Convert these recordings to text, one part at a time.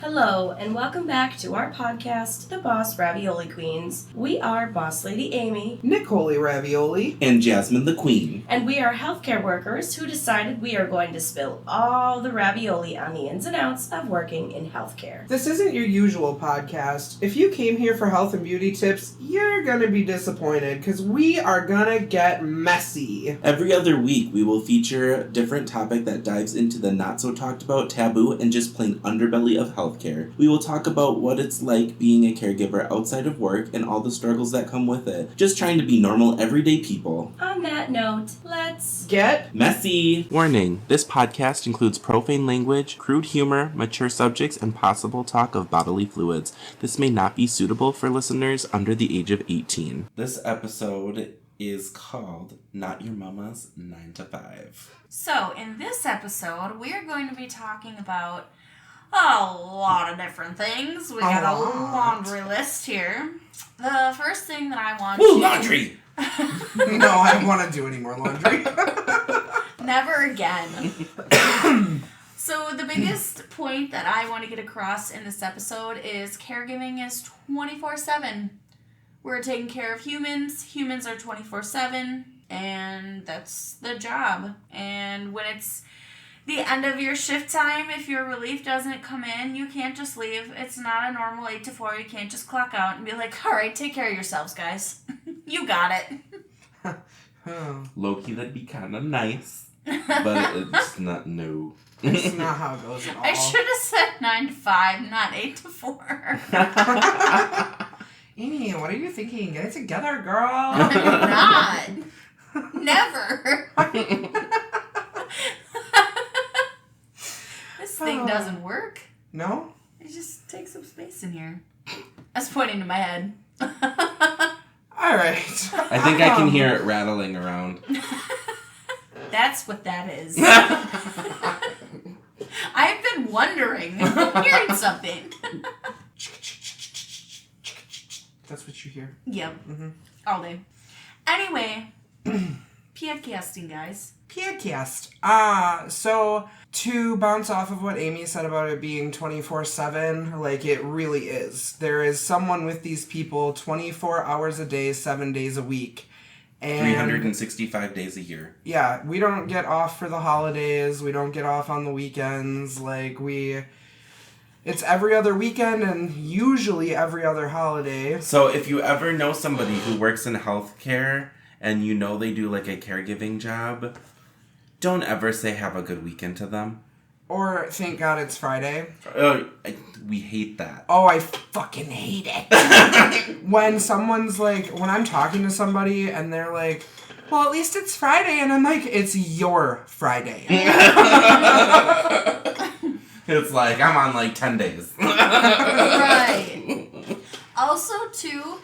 Hello, and welcome back to our podcast, The Boss Ravioli Queens. We are Boss Lady Amy, Nicole Ravioli, and Jasmine the Queen. And we are healthcare workers who decided we are going to spill all the ravioli on the ins and outs of working in healthcare. This isn't your usual podcast. If you came here for health and beauty tips, you're gonna be disappointed because we are gonna get messy. Every other week, we will feature a different topic that dives into the not-so-talked-about, taboo, and just plain underbelly of healthcare. We will talk about what it's like being a caregiver outside of work and all the struggles that come with it. Just trying to be normal, everyday people. On that note, let's get messy. Warning, this podcast includes profane language, crude humor, mature subjects, and possible talk of bodily fluids. This may not be suitable for listeners under the age of 18. This episode is called Not Your Mama's 9 to 5. So, in this episode, we're going to be talking about a lot of different things. We got a laundry list here. The first thing that I want to... laundry! No, I don't want to do any more laundry. Never again. So, the biggest point that I want to get across in this episode is caregiving is 24/7. We're taking care of humans. Humans are 24/7. And that's the job. And when it's the end of your shift time, if your relief doesn't come in, you can't just leave. It's not a normal 8 to 4. You can't just clock out and be like, all right, take care of yourselves, guys. You got it. Low-key, that'd be kind of nice. But it's not, no. It's not how it goes at all. I should have said 9 to 5, not 8 to 4. Amy, what are you thinking? Get it together, girl. I'm not. Never. This thing doesn't work. No? It just takes up space in here. I was pointing to my head. Alright. I think I can hear it rattling around. That's what that is. I've been wondering. Hearing something. That's what you hear. Yep. Mm-hmm. All day. Anyway. Podcasting, guys. Podcast. So to bounce off of what Amy said about it being 24/7, like it really is. There is someone with these people 24 hours a day, 7 days a week. And 365 days a year. Yeah, we don't get off for the holidays. We don't get off on the weekends. It's every other weekend and usually every other holiday. So if you ever know somebody who works in healthcare and you know they do like a caregiving job, don't ever say have a good weekend to them. Or thank God it's Friday. We hate that. Oh, I fucking hate it. When I'm talking to somebody and they're like, well, at least it's Friday. And I'm like, it's your Friday. It's like, I'm on like 10 days. Right. Also, too,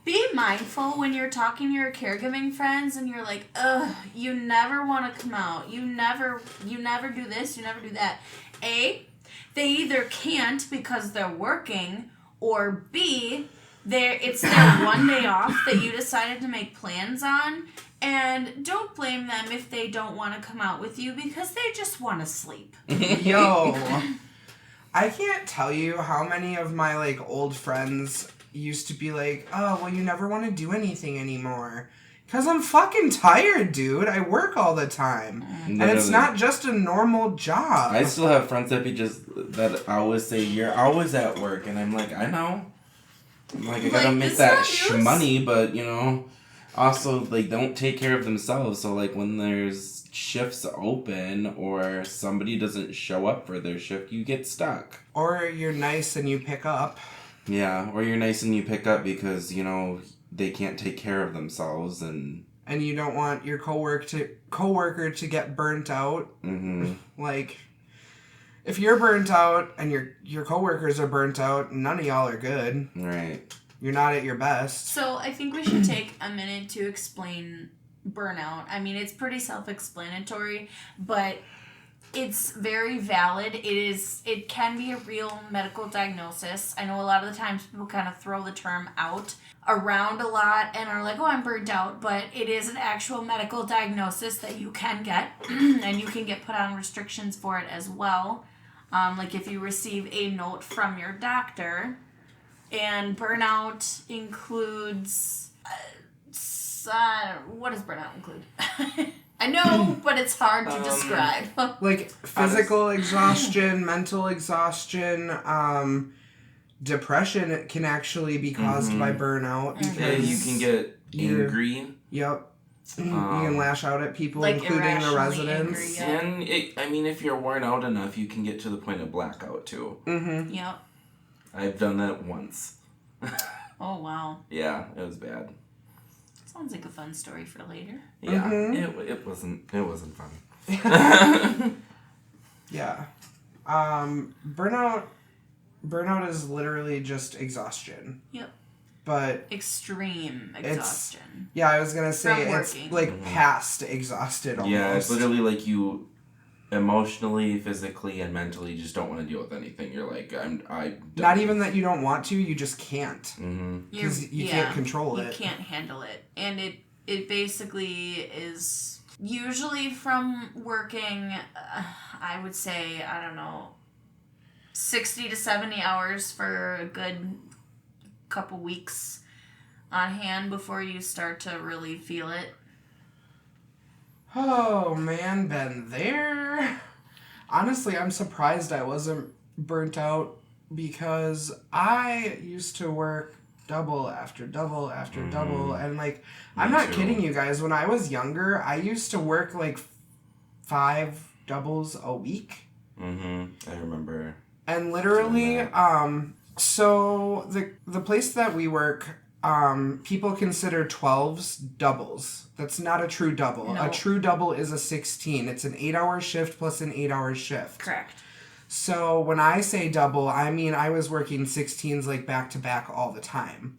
be mindful when you're talking to your caregiving friends and you're like, ugh, you never want to come out. You never do this, you never do that. A, they either can't because they're working, or B, it's their one day off that you decided to make plans on, and don't blame them if they don't want to come out with you because they just want to sleep. Yo, I can't tell you how many of my old friends used to be like, oh, well, you never want to do anything anymore. Because I'm fucking tired, dude. I work all the time. Literally. And it's not just a normal job. I still have friends that always say, you're always at work. And I'm like, I know. I gotta make that money, but, also, don't take care of themselves. So, when there's shifts open or somebody doesn't show up for their shift, you get stuck. Or you're nice and you pick up. Yeah, or you're nice and you pick up because, they can't take care of themselves and you don't want your coworker to get burnt out. Mm-hmm. If you're burnt out and your coworkers are burnt out, none of y'all are good. Right. You're not at your best. So I think we should take a minute to explain burnout. I mean, it's pretty self-explanatory, but it's very valid. It can be a real medical diagnosis. I know a lot of the times people kind of throw the term out around a lot and are like, oh, I'm burnt out, but it is an actual medical diagnosis that you can get, and you can get put on restrictions for it as well. Like if you receive a note from your doctor, and burnout includes, what does burnout include? I know, but it's hard to describe. Like physical exhaustion, mental exhaustion, depression can actually be caused by burnout. Yeah, you can get angry. Yep. You can lash out at people, like including the residents. Angry, yeah. And if you're worn out enough, you can get to the point of blackout too. Mm-hmm. Yep. I've done that once. Oh wow. Yeah, it was bad. Sounds like a fun story for later. Yeah, it wasn't fun. Yeah. Burnout is literally just exhaustion. Yep. But extreme exhaustion. Yeah, I was gonna say From it's working. like past exhausted almost. Yeah, it's literally like you emotionally, physically, and mentally just don't want to deal with anything. You're like, I not even that you don't want to, you just can't. Mm-hmm. Because you can't control it. You can't handle it. And it basically is usually from working, I would say, I don't know, 60 to 70 hours for a good couple weeks on hand before you start to really feel it. Oh man, been there. Honestly, I'm surprised I wasn't burnt out because I used to work double after double after double, and like I'm not kidding you guys, when I was younger I used to work like 5 doubles a week. I remember. And literally so the place that we work, people consider 12s doubles. That's not a true double. No. A true double is a 16. It's an 8-hour shift plus an 8-hour shift. Correct. So when I say double, I mean I was working 16s like back to back all the time.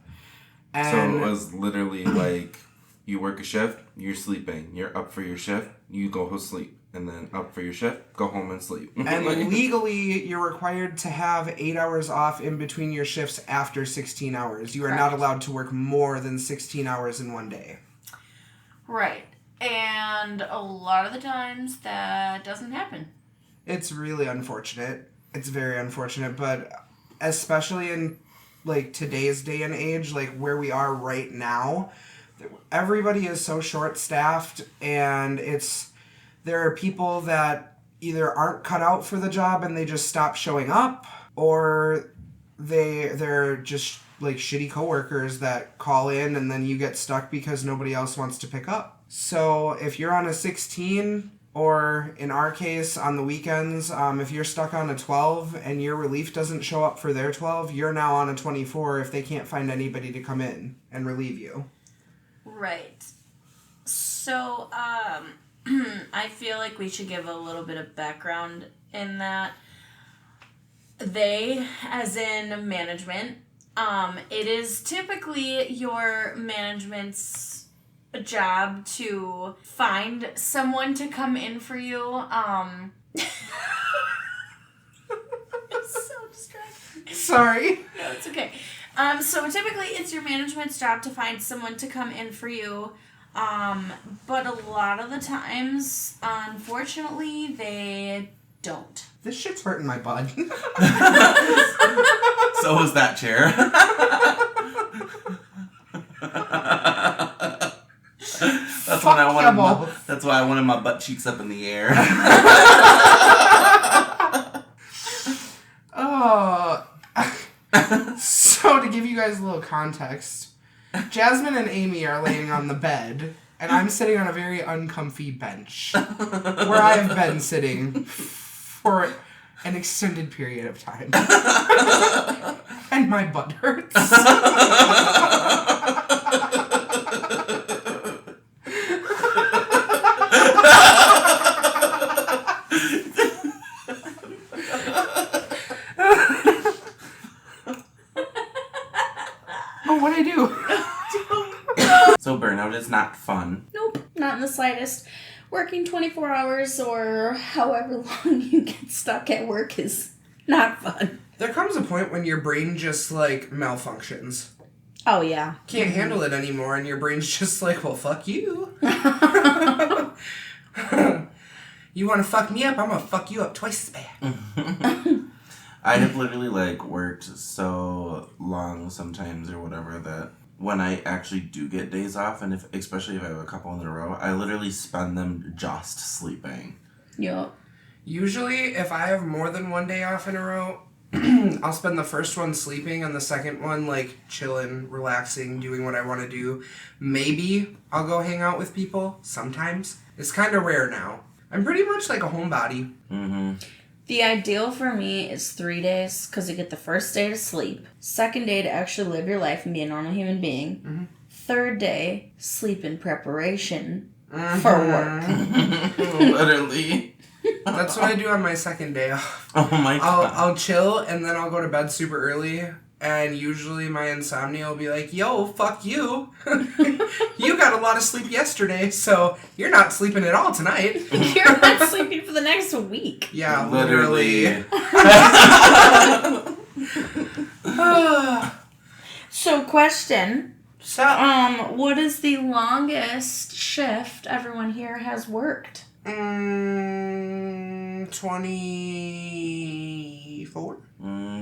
And So it was literally like you work a shift, you're sleeping. You're up for your shift, you go home sleep. And then up for your shift, go home and sleep. and legally, you're required to have 8 hours off in between your shifts after 16 hours. You are not allowed to work more than 16 hours in one day. Right. And a lot of the times that doesn't happen. It's really unfortunate. It's very unfortunate, but especially in like today's day and age, like where we are right now, everybody is so short-staffed, and there are people that either aren't cut out for the job and they just stop showing up, or they're just like shitty coworkers that call in and then you get stuck because nobody else wants to pick up. So if you're on a 16, or in our case on the weekends, if you're stuck on a 12 and your relief doesn't show up for their 12, you're now on a 24 if they can't find anybody to come in and relieve you. Right. So, I feel like we should give a little bit of background in that. They, as in management, it is typically your management's job to find someone to come in for you. It's so distracting. Sorry. No, it's okay. So typically it's your management's job to find someone to come in for you. But a lot of the times, unfortunately, they don't. This shit's hurting my butt. So was that chair. That's why I wanted my butt cheeks up in the air. Oh. So to give you guys a little context, Jasmine and Amy are laying on the bed, and I'm sitting on a very uncomfy bench where I've been sitting for an extended period of time. And my butt hurts. Oh, what'd I do? So burnout is not fun. Nope, not in the slightest. Working 24 hours or however long you get stuck at work is not fun. There comes a point when your brain just, like, malfunctions. Oh, yeah. Can't handle it anymore, and your brain's just like, well, fuck you. You want to fuck me up? I'm gonna fuck you up twice as bad. I have literally like worked so long sometimes or whatever that when I actually do get days off, and especially if I have a couple in a row, I literally spend them just sleeping. Yup. Usually, if I have more than one day off in a row, I'll spend the first one sleeping and the second one like chilling, relaxing, doing what I want to do. Maybe I'll go hang out with people sometimes. It's kind of rare now. I'm pretty much like a homebody. Mm-hmm. The ideal for me is 3 days because you get the first day to sleep, second day to actually live your life and be a normal human being, third day, sleep in preparation for work. Literally. That's what I do on my second day off. Oh my god. I'll chill and then I'll go to bed super early. And usually my insomnia will be like, yo, fuck you. You got a lot of sleep yesterday, so you're not sleeping at all tonight. You're not sleeping for the next week. Yeah, Literally. So, question. So, What is the longest shift everyone here has worked? 24?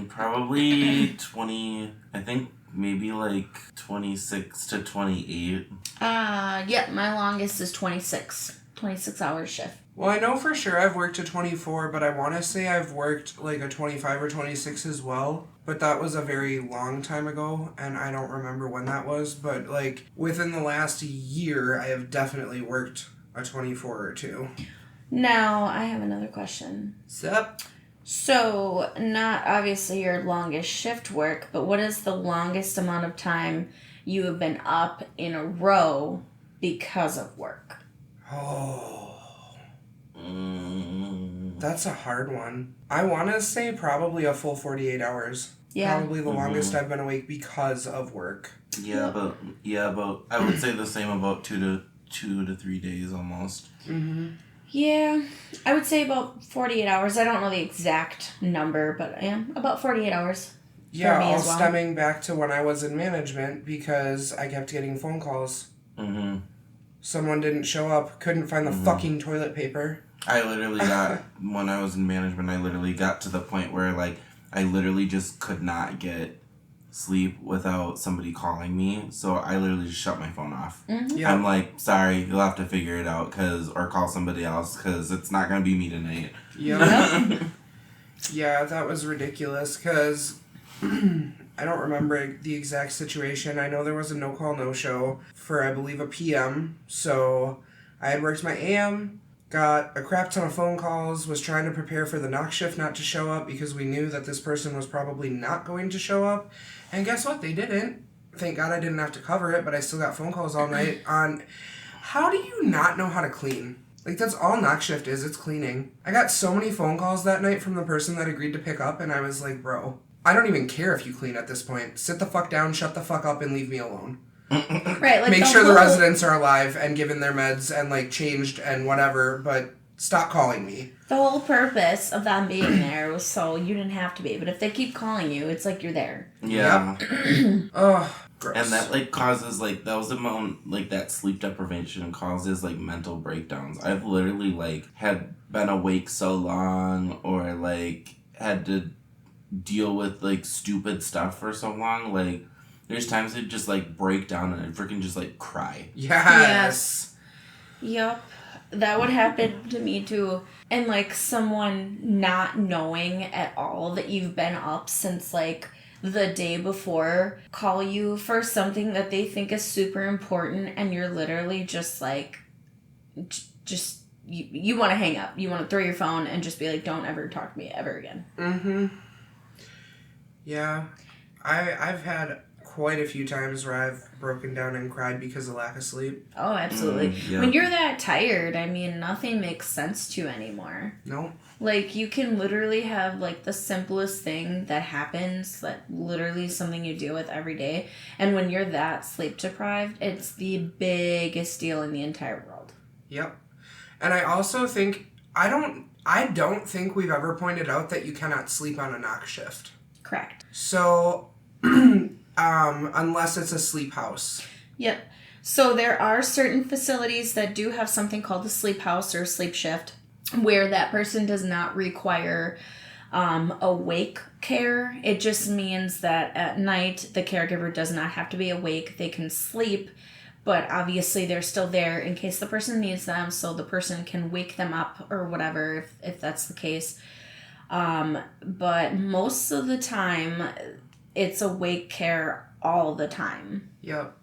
Probably 20, I think maybe like 26 to 28. Yeah, my longest is 26 hour shift. Well, I know for sure I've worked a 24, but I want to say I've worked like a 25 or 26 as well. But that was a very long time ago, and I don't remember when that was. But like within the last year, I have definitely worked a 24 or 2. Now, I have another question. Sup? So, not obviously your longest shift work, but what is the longest amount of time you have been up in a row because of work? Oh, that's a hard one. I want to say probably a full 48 hours. Yeah. Probably the longest I've been awake because of work. Yeah, but I would say the same about 2 to 3 days almost. Mm-hmm. Yeah, I would say about 48 hours. I don't know the exact number, but yeah, about 48 hours. Yeah, me all as well. stemming back to when I was in management because I kept getting phone calls. Mm-hmm. Someone didn't show up, couldn't find the fucking toilet paper. I literally got, when I was in management, I literally got to the point where, like, I literally just could not get sleep without somebody calling me. So I literally just shut my phone off. Mm-hmm. Yeah. I'm like, sorry, you'll have to figure it out or call somebody else because it's not going to be me tonight. Yeah. Yeah, that was ridiculous because I don't remember the exact situation. I know there was a no-call, no-show for, I believe, a PM. So I had worked my AM, got a crap ton of phone calls, was trying to prepare for the knock shift not to show up because we knew that this person was probably not going to show up. And guess what? They didn't. Thank God I didn't have to cover it, but I still got phone calls all night on how do you not know how to clean? Like, that's all knock shift is. It's cleaning. I got so many phone calls that night from the person that agreed to pick up, and I was like, bro, I don't even care if you clean at this point. Sit the fuck down, shut the fuck up, and leave me alone. Right, like Make sure the residents are alive and given their meds and, like, changed and whatever, but stop calling me. The whole purpose of them being there was so you didn't have to be. But if they keep calling you, it's like you're there. Yeah. Ugh, gross. And that, like, causes, like, those amount, like, that sleep deprivation causes, like, mental breakdowns. I've literally, like, had been awake so long or, like, had to deal with, like, stupid stuff for so long. Like, there's times I'd just, like, break down and I'd freaking just, like, cry. Yes. Yep. That would happen to me too. And like someone not knowing at all that you've been up since like the day before call you for something that they think is super important and you're literally just like just you want to hang up. You want to throw your phone and just be like, don't ever talk to me ever again. Mm-hmm. Yeah. I've had quite a few times where I've broken down and cried because of lack of sleep. Oh, absolutely. Yeah. When you're that tired, I mean, nothing makes sense to you anymore. No. Like, you can literally have, like, the simplest thing that happens, that literally is something you deal with every day. And when you're that sleep deprived, it's the biggest deal in the entire world. Yep. And I also think, I don't think we've ever pointed out that you cannot sleep on a knock shift. Correct. So, unless it's a sleep house. Yep. So there are certain facilities that do have something called a sleep house or a sleep shift. where that person does not require awake care. It just means that at night the caregiver does not have to be awake. They can sleep, but obviously they're still there in case the person needs them, so the person can wake them up or whatever if that's the case. But most of the time it's awake care all the time. Yep.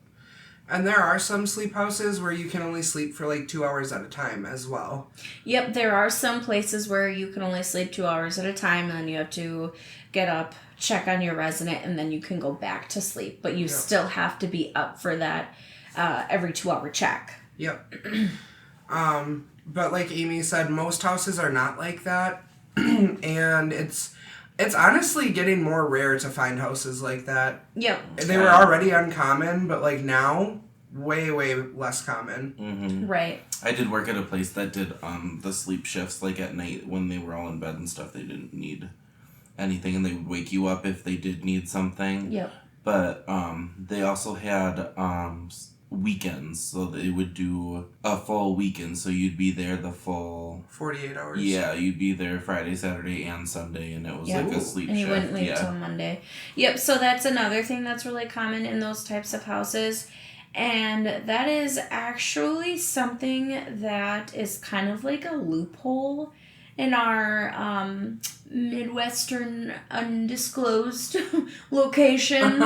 And there are some sleep houses where you can only sleep for like 2 hours at a time as well. Yep, there are some places where you can only sleep 2 hours at a time, and then you have to get up, check on your resident, and then you can go back to sleep. But you still have to be up for that every 2 hour check. Yep. But like Amy said, most houses are not like that. And it's honestly getting more rare to find houses like that. Yep. They were already uncommon, but like now, way less common. Mm-hmm. Right. I did work at a place that did the sleep shifts, like at night when they were all in bed and stuff. They didn't need anything, and they would wake you up if they did need something. Yep. But they also had weekends, so they would do a full weekend, so you'd be there the full 48 hours. Yeah, you'd be there Friday, Saturday, and Sunday, and it was like a sleep and you shift. wouldn't leave till Monday. Yep, so that's another thing that's really common in those types of houses, and that is actually something that is kind of like a loophole in our Midwestern undisclosed location,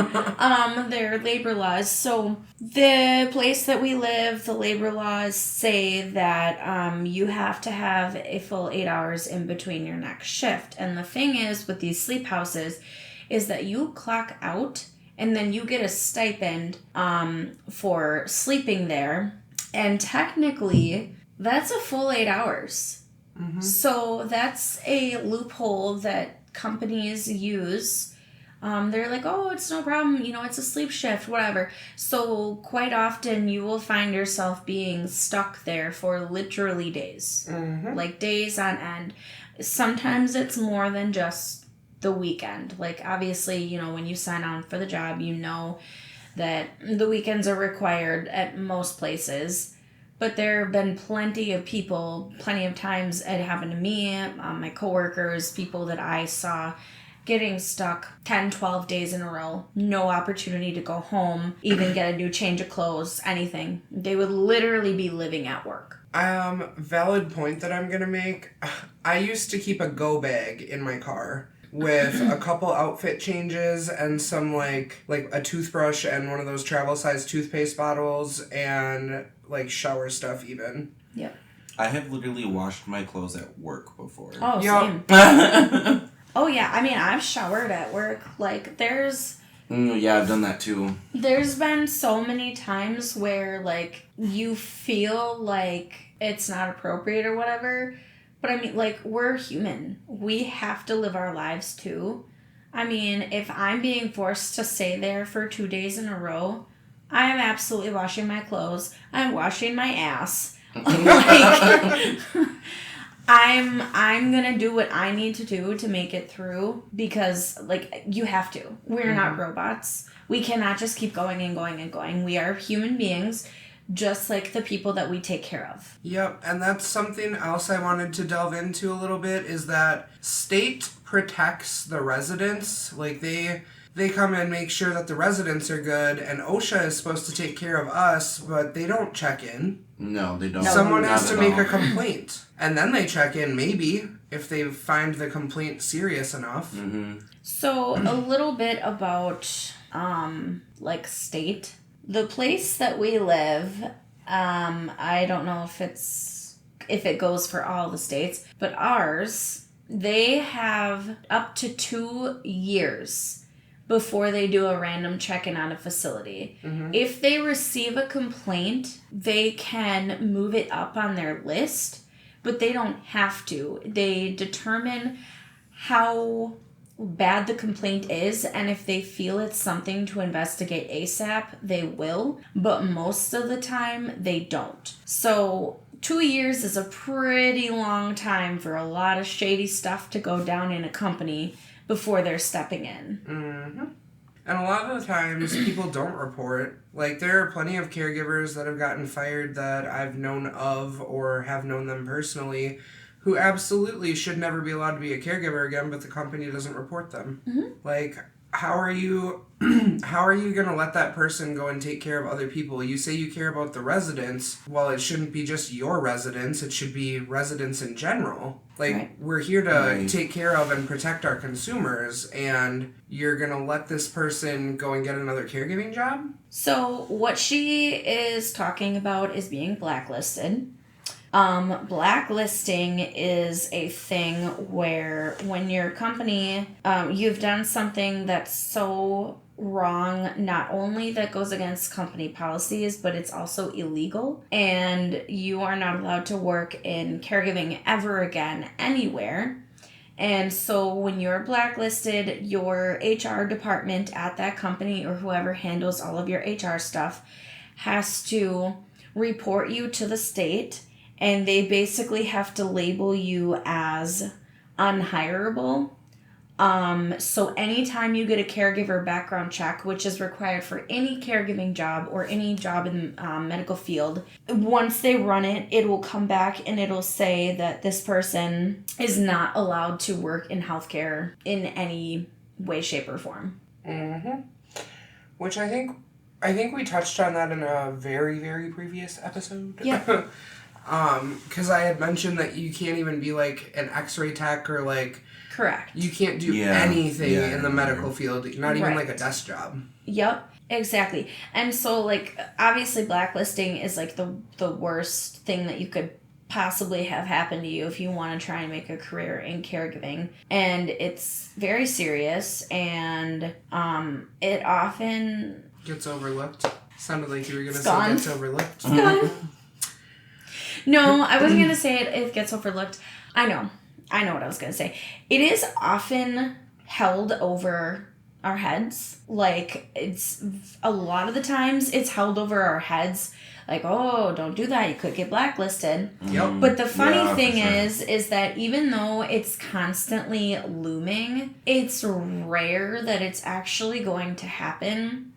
their labor laws. So the place that we live, the labor laws say that you have to have a full 8 hours in between your next shift. And the thing is with these sleep houses is that you clock out and then you get a stipend for sleeping there. And technically, that's a full 8 hours. Mm-hmm. So that's a loophole that companies use. They're like, oh, it's no problem, it's a sleep shift, whatever. So quite often you will find yourself being stuck there for literally days, like days on end. Sometimes it's more than just the weekend. Like obviously, when you sign on for the job, you know that the weekends are required at most places. But there have been plenty of times it happened to me, my coworkers, people that I saw getting stuck 10, 12 days in a row. No opportunity to go home, even get a new change of clothes, anything. They would literally be living at work. Valid point that I'm going to make. I used to keep a go bag in my car with a couple outfit changes and some like a toothbrush and one of those travel size toothpaste bottles and like shower stuff even. Yep. I have literally washed my clothes at work before. Oh, same. Oh, yeah. I mean, I've showered at work. Like, there's... yeah, I've done that too. There's been so many times where, like, you feel like it's not appropriate or whatever. But, I mean, like, we're human. We have to live our lives, too. I mean, if I'm being forced to stay there for 2 days in a row... I am absolutely washing my clothes. I'm washing my ass. Like, I'm gonna do what I need to do to make it through because, like, you have to. We're not robots. We cannot just keep going and going and going. We are human beings, just like the people that we take care of. Yep, and that's something else I wanted to delve into a little bit is that state protects the residents. Like, they come and make sure that the residents are good, and OSHA is supposed to take care of us, but they don't check in. No, they don't. Someone has to make a complaint, and then they check in, maybe, if they find the complaint serious enough. Mm-hmm. So, a little bit about, state. The place that we live, I don't know if it goes for all the states, but ours, they have up to 2 years before they do a random check-in on a facility. Mm-hmm. If they receive a complaint, they can move it up on their list, but they don't have to. They determine how bad the complaint is, and if they feel it's something to investigate ASAP, they will, but most of the time, they don't. So 2 years is a pretty long time for a lot of shady stuff to go down in a company before they're stepping in. Mm-hmm. And a lot of the times, people don't report. Like, there are plenty of caregivers that have gotten fired that I've known of or have known them personally who absolutely should never be allowed to be a caregiver again, but the company doesn't report them. Mm-hmm. Like, how are you going to let that person go and take care of other people? You say you care about the residents. Well, it shouldn't be just your residents. It should be residents in general. Like, Right. we're here to take care of and protect our consumers, and you're going to let this person go and get another caregiving job? So what she is talking about is being blacklisted. Blacklisting is a thing where when your company, you've done something that's so wrong, not only that goes against company policies, but it's also illegal, and you are not allowed to work in caregiving ever again anywhere. And so when you're blacklisted, your HR department at that company or whoever handles all of your HR stuff has to report you to the state, and they basically have to label you as unhireable. So anytime you get a caregiver background check, which is required for any caregiving job or any job in the medical field, once they run it, it will come back and it'll say that this person is not allowed to work in healthcare in any way, shape, or form. Mm-hmm. Which I think we touched on that in a very, very previous episode. Yeah. Because I had mentioned that you can't even be like an x-ray tech or like... Correct. You can't do anything in the medical field, not even Right. like a desk job. Yep, exactly. And so, like, obviously blacklisting is like the worst thing that you could possibly have happen to you if you want to try and make a career in caregiving. And it's very serious, and it often gets overlooked. Sounded like you were gonna say gone. gets overlooked. Gone. No, I wasn't gonna say it gets overlooked. I know what I was gonna say. It is often held over our heads. Like, it's a lot of the times it's held over our heads. Like, oh, don't do that. You could get blacklisted. Yep. But the funny thing for sure. is that even though it's constantly looming, it's rare that it's actually going to happen.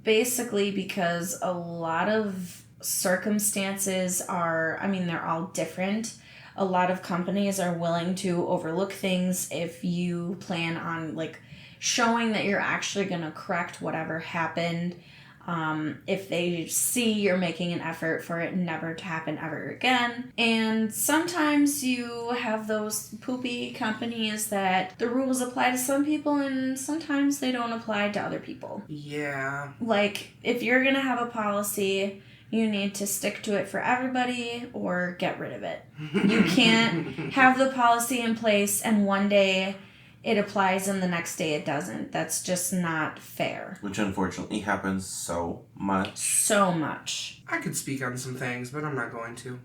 Basically because a lot of circumstances are, they're all different. A lot of companies are willing to overlook things if you plan on, like, showing that you're actually going to correct whatever happened. If they see you're making an effort for it never to happen ever again. And sometimes you have those poopy companies that the rules apply to some people and sometimes they don't apply to other people. Yeah. Like, if you're going to have a policy, you need to stick to it for everybody or get rid of it. You can't have the policy in place and one day it applies and the next day it doesn't. That's just not fair. Which unfortunately happens so much. So much. I could speak on some things, but I'm not going to.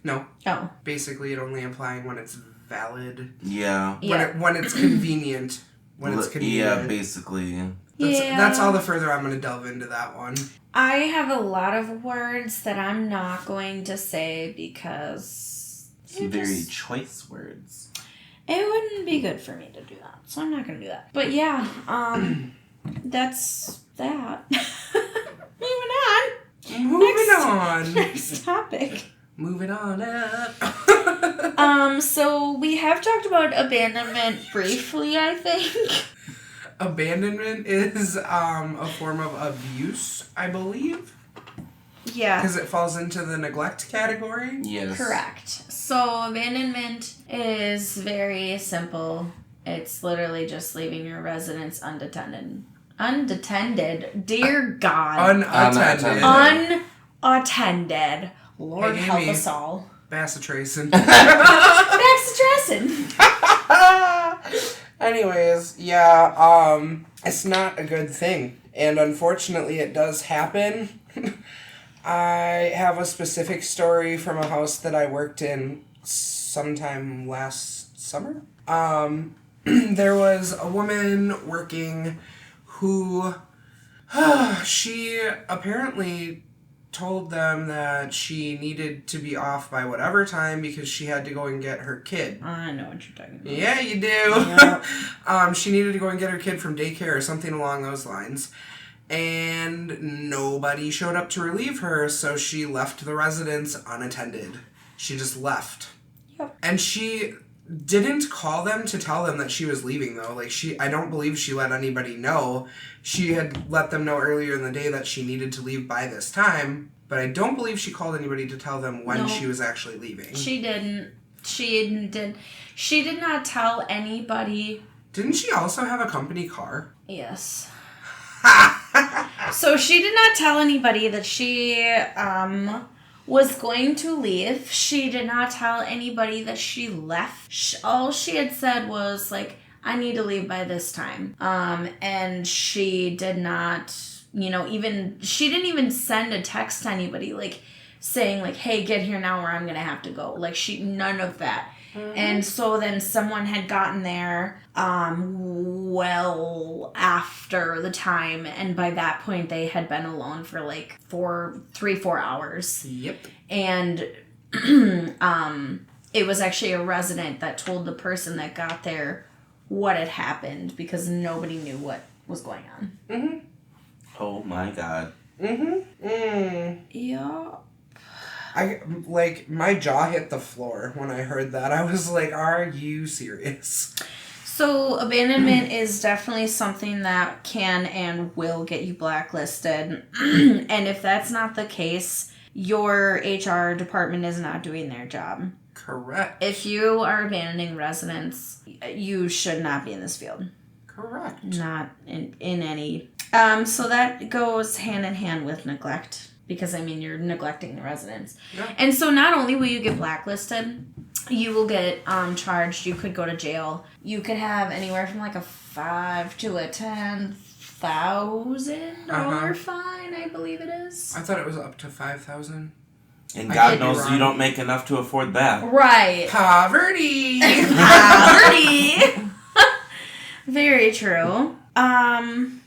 No. Oh. Basically, it only applying when it's valid. Yeah. When it's convenient. When it's convenient. Yeah, basically. That's all the further I'm going to delve into that one. I have a lot of words that I'm not going to say because Some very choice words. it wouldn't be good for me to do that. So I'm not going to do that. But yeah, that's that. Moving on. Next topic. Moving on up. So we have talked about abandonment briefly, I think. Abandonment is a form of abuse, I believe. Yeah. Because it falls into the neglect category. Yes. Correct. So abandonment is very simple. It's literally just leaving your residence unattended. Dear God. Unattended. Unattended. Lord Hey, help Amy. us all. Bacitracin. Max Dressen. Anyways, yeah, it's not a good thing. And unfortunately, it does happen. I have a specific story from a house that I worked in sometime last summer. There was a woman working who, she apparently told them that she needed to be off by whatever time because she had to go and get her kid. I know what you're talking about. Yeah, you do. Yep. She needed to go and get her kid from daycare or something along those lines. And nobody showed up to relieve her, so she left the residence unattended. She just left. Yep. And she didn't call them to tell them that she was leaving, though. Like, I don't believe she let anybody know. She had let them know earlier in the day that she needed to leave by this time, but I don't believe she called anybody to tell them when she was actually leaving. She didn't. She did not tell anybody. Didn't she also have a company car? Yes. So she did not tell anybody that she was going to leave. She did not tell anybody that she left. All she had said was, like, I need to leave by this time. And she did not, she didn't even send a text to anybody, like, saying, like, hey, get here now or I'm going to have to go. Like, none of that. Mm-hmm. And so then someone had gotten there well after the time, and by that point they had been alone for like 4 hours. Yep. And it was actually a resident that told the person that got there what had happened, because nobody knew what was going on. Mm-hmm. Oh my God. Mm-hmm. Mm. Yeah. My jaw hit the floor when I heard that. I was like, are you serious? So abandonment is definitely something that can and will get you blacklisted. And if that's not the case, your HR department is not doing their job. Correct. If you are abandoning residents, you should not be in this field. Correct. Not in any. So that goes hand in hand with neglect. Because, you're neglecting the residents. Yeah. And so not only will you get blacklisted, you will get charged. You could go to jail. You could have anywhere from like a $5,000 to a $10,000 fine, I believe it is. I thought it was up to $5,000. And God knows you don't make enough to afford that. Right. Poverty! Poverty! Very true.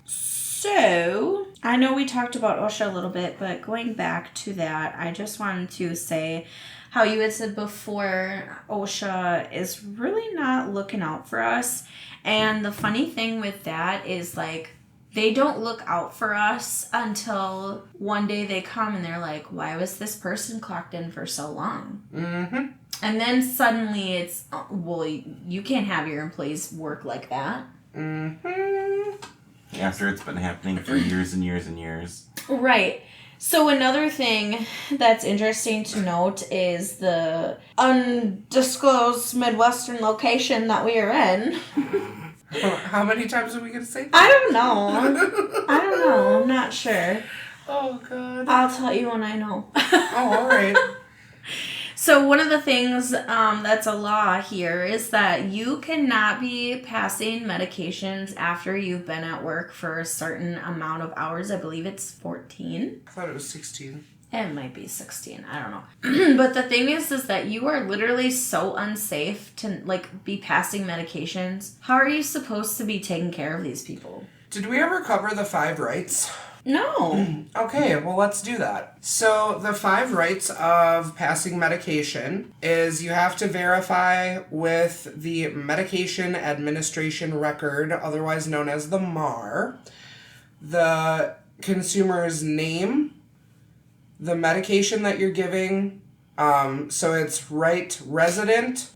So, I know we talked about OSHA a little bit, but going back to that, I just wanted to say how you had said before, OSHA is really not looking out for us. And the funny thing with that is, like, they don't look out for us until one day they come and they're like, why was this person clocked in for so long? Mm-hmm. And then suddenly it's, well, you can't have your employees work like that. Mm-hmm. After it's been happening for years and years and years. Right. So another thing that's interesting to note is the undisclosed Midwestern location that we are in. How many times are we going to say that? I don't know. I'm not sure. Oh, God. I'll tell you when I know. Oh, all right. So one of the things that's a law here is that you cannot be passing medications after you've been at work for a certain amount of hours. I believe it's 14. I thought it was 16. It might be 16. I don't know. But the thing is that you are literally so unsafe to, like, be passing medications. How are you supposed to be taking care of these people? Did we ever cover the 5 rights? No. Okay, well, let's do that. So, the 5 rights of passing medication is you have to verify with the Medication Administration Record, otherwise known as the MAR, the consumer's name, the medication that you're giving, so it's right resident,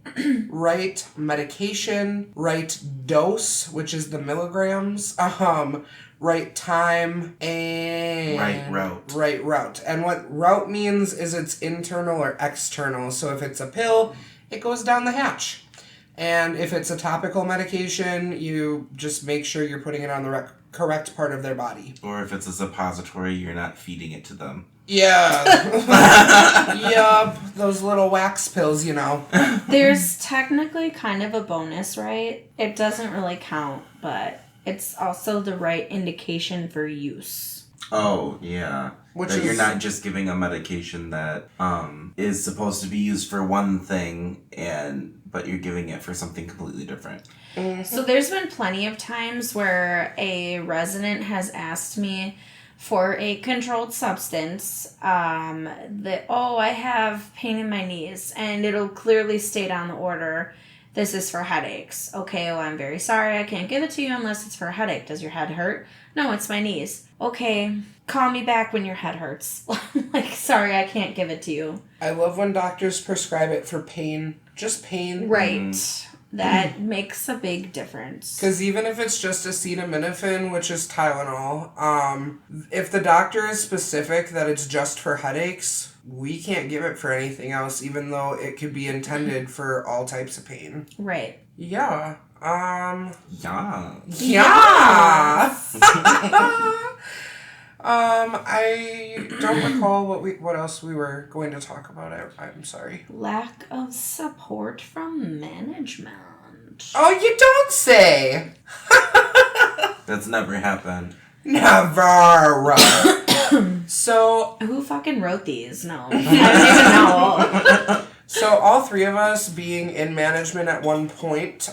right medication, right dose, which is the milligrams, right time, and right route. And what route means is it's internal or external. So if it's a pill, it goes down the hatch. And if it's a topical medication, you just make sure you're putting it on the correct part of their body. Or if it's a suppository, you're not feeding it to them. Yeah. Yup. Those little wax pills, There's technically kind of a bonus, right? It doesn't really count, but it's also the right indication for use. Oh, yeah. That you're not just giving a medication that is supposed to be used for one thing, but you're giving it for something completely different. Mm-hmm. So there's been plenty of times where a resident has asked me for a controlled substance, I have pain in my knees, and it'll clearly state on the order this is for headaches. Okay, well, I'm very sorry. I can't give it to you unless it's for a headache. Does your head hurt? No, it's my knees. Okay, call me back when your head hurts. Like, sorry, I can't give it to you. I love when doctors prescribe it for pain. Just pain. Right. That makes a big difference. Because even if it's just acetaminophen, which is Tylenol, if the doctor is specific that it's just for headaches, we can't give it for anything else, even though it could be intended for all types of pain. Right. Yeah. Yeah. Yeah. I don't recall what else we were going to talk about. I'm sorry. Lack of support from management. Oh, you don't say. That's never happened. Never. So, Who fucking wrote these? No. I don't even know. so all three of us being in management at one point,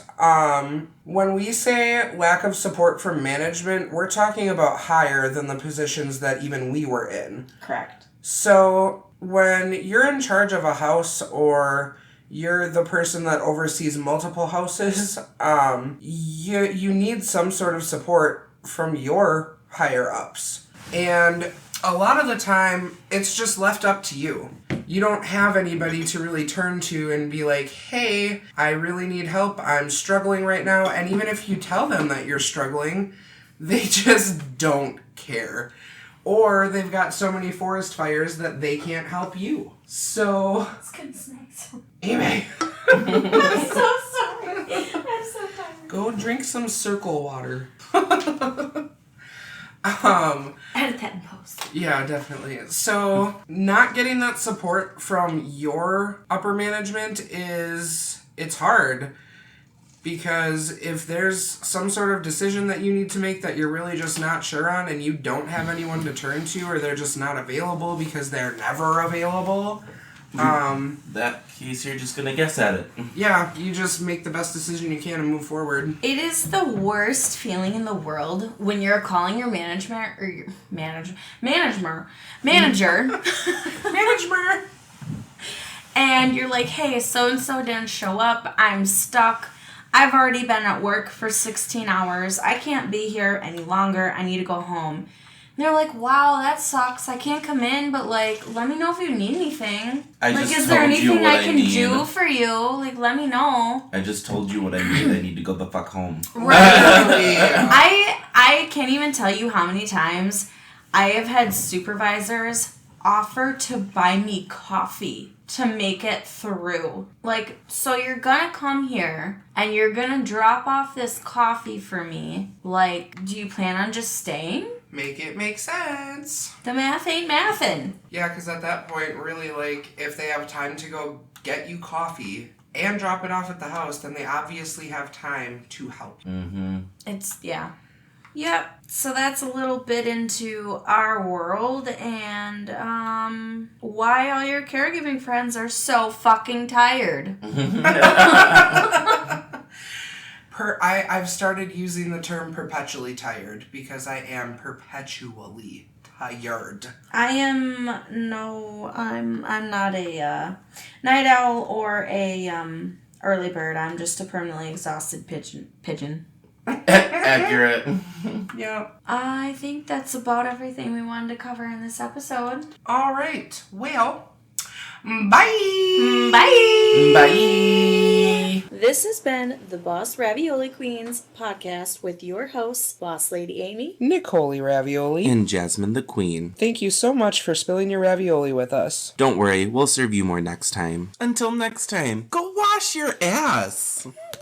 when we say lack of support from management, we're talking about higher than the positions that even we were in. Correct. So when you're in charge of a house or you're the person that oversees multiple houses, you need some sort of support from your higher ups. And a lot of the time, it's just left up to you. You don't have anybody to really turn to and be like, hey, I really need help. I'm struggling right now. And even if you tell them that you're struggling, they just don't care. Or they've got so many forest fires that they can't help you. So, It's good snacks. Amy, I'm so sorry. I'm so tired. go drink some circle water. Edit that in post. Yeah, definitely. So, not getting that support from your upper management it's hard. Because if there's some sort of decision that you need to make that you're really just not sure on and you don't have anyone to turn to or they're just not available because they're never available, That case, you're just gonna guess at it. yeah, you just make the best decision you can and move forward. It is the worst feeling in the world when you're calling your management or your manager, and you're like, hey, so-and-so didn't show up. I'm stuck. I've already been at work for 16 hours. I can't be here any longer. I need to go home. And they're like, wow, that sucks. I can't come in, but, like, let me know if you need anything. I like, just is there told you anything what I I can need. do for you? Like, let me know. I just told you what I need. I need to go the fuck home. Right. Yeah. I can't even tell you how many times I have had supervisors offer to buy me coffee to make it through. Like, so you're gonna come here and you're gonna drop off this coffee for me. Like, do you plan on just staying? Make it make sense. The math ain't mathin'. Yeah, because at that point, really, like, if they have time to go get you coffee and drop it off at the house, then they obviously have time to help. Mm-hmm. It's, yeah. Yep. So that's a little bit into our world and why all your caregiving friends are so fucking tired. I've started using the term perpetually tired because I am perpetually tired. I'm not a night owl or a early bird. I'm just a permanently exhausted pigeon. Accurate. Yeah. I think that's about everything we wanted to cover in this episode. All right. Well, bye. Bye. Bye. This has been the Boss Ravioli Queens podcast with your hosts, Boss Lady Amy, Nicole Ravioli. And Jasmine the Queen. Thank you so much for spilling your ravioli with us. Don't worry, we'll serve you more next time. Until next time, go wash your ass.